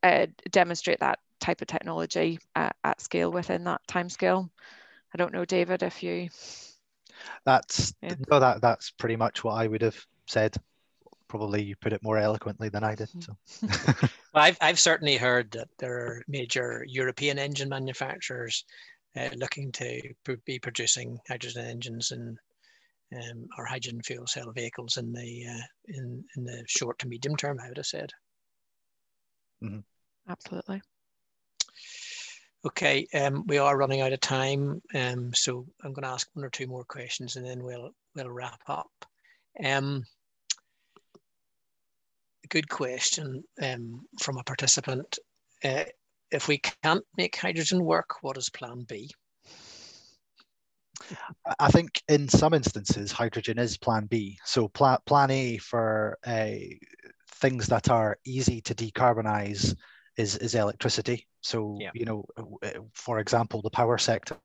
demonstrate that type of technology at scale within that time scale. I don't know, David, if you... That's pretty much what I would have said. probably you put it more eloquently than I did. So. Well, I've certainly heard that there are major European engine manufacturers looking to be producing hydrogen engines and or hydrogen fuel cell vehicles in the short to medium term, I would have said. Mm-hmm. Absolutely. Okay, we are running out of time, so I'm going to ask one or two more questions, and then we'll wrap up. Good question from a participant. If we can't make hydrogen work, what is Plan B? I think in some instances, hydrogen is Plan B. So Plan A for things that are easy to decarbonize is electricity. So, yeah. You know, for example, the power sector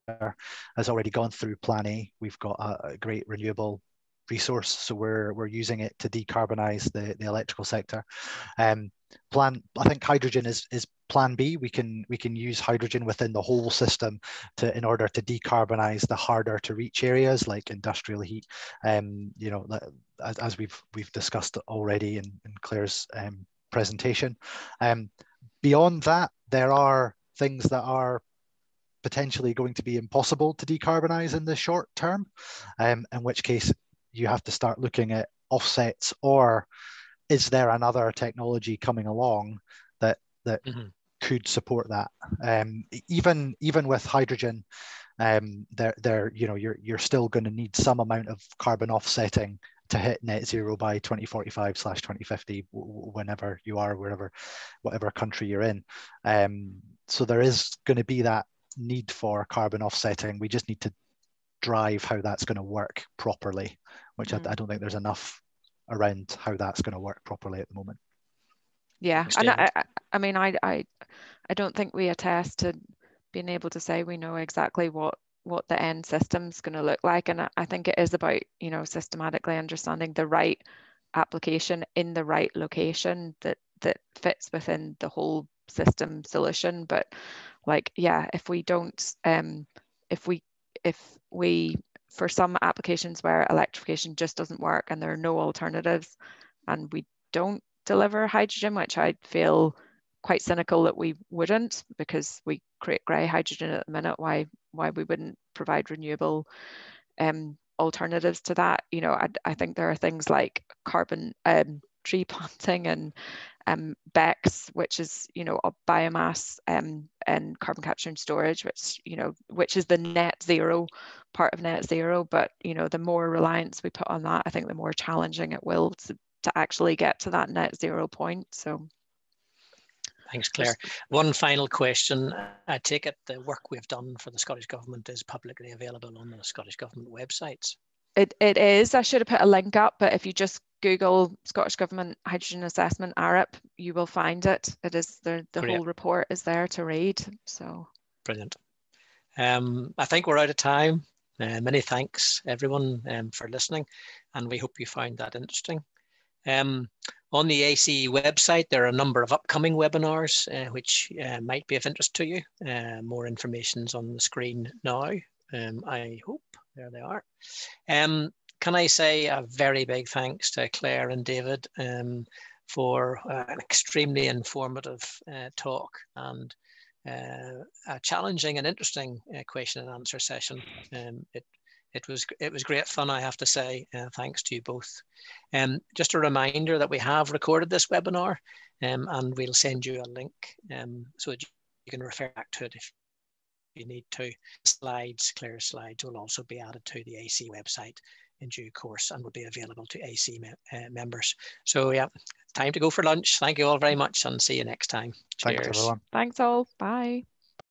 has already gone through Plan A. We've got a great renewable resource, so we're using it to decarbonize the electrical sector. I think hydrogen is Plan B. We can use hydrogen within the whole system in order to decarbonize the harder to reach areas like industrial heat. You know, as we've discussed already in Claire's presentation. Beyond that, there are things that are potentially going to be impossible to decarbonize in the short term, in which case you have to start looking at offsets, or is there another technology coming along that mm-hmm. could support that? Even with hydrogen, you know, you're still going to need some amount of carbon offsetting to hit net zero by 2045/2050, whenever you are, whatever country you're in. So there is going to be that need for carbon offsetting. We just need to drive how that's going to work properly, which I don't think there's enough around how that's going to work properly at the moment. Yeah, and I mean, I don't think we attest to being able to say we know exactly what the end system's going to look like, and I think it is about, you know, systematically understanding the right application in the right location that fits within the whole system solution. But like, yeah, if we don't, if we for some applications where electrification just doesn't work and there are no alternatives, and we don't deliver hydrogen, which I feel quite cynical that we wouldn't, because we create grey hydrogen at the minute, why we wouldn't provide renewable alternatives to that. You know, I think there are things like carbon tree planting and BECCS, which is, you know, a biomass and carbon capture and storage, which is the net zero part of net zero. But, you know, the more reliance we put on that, I think the more challenging it will to actually get to that net zero point. So thanks, Claire. One final question. I take it the work we've done for the Scottish Government is publicly available on the Scottish Government websites? It is. I should have put a link up, but if you just Google Scottish Government Hydrogen Assessment Arup, you will find it. It is the whole report is there to read. So brilliant. I think we're out of time. Many thanks, everyone, for listening, and we hope you found that interesting. On the ACE website, there are a number of upcoming webinars which might be of interest to you. More information is on the screen now. I hope. There they are. Can I say a very big thanks to Claire and David for an extremely informative talk and a challenging and interesting question and answer session. It was great fun, I have to say. Thanks to you both. Just a reminder that we have recorded this webinar, and we'll send you a link so that you can refer back to it if you need to. Claire's slides will also be added to the AC website in due course and will be available to AC members. So yeah, time to go for lunch. Thank you all very much and see you next time. Cheers. Thanks, everyone. Thanks all. Bye.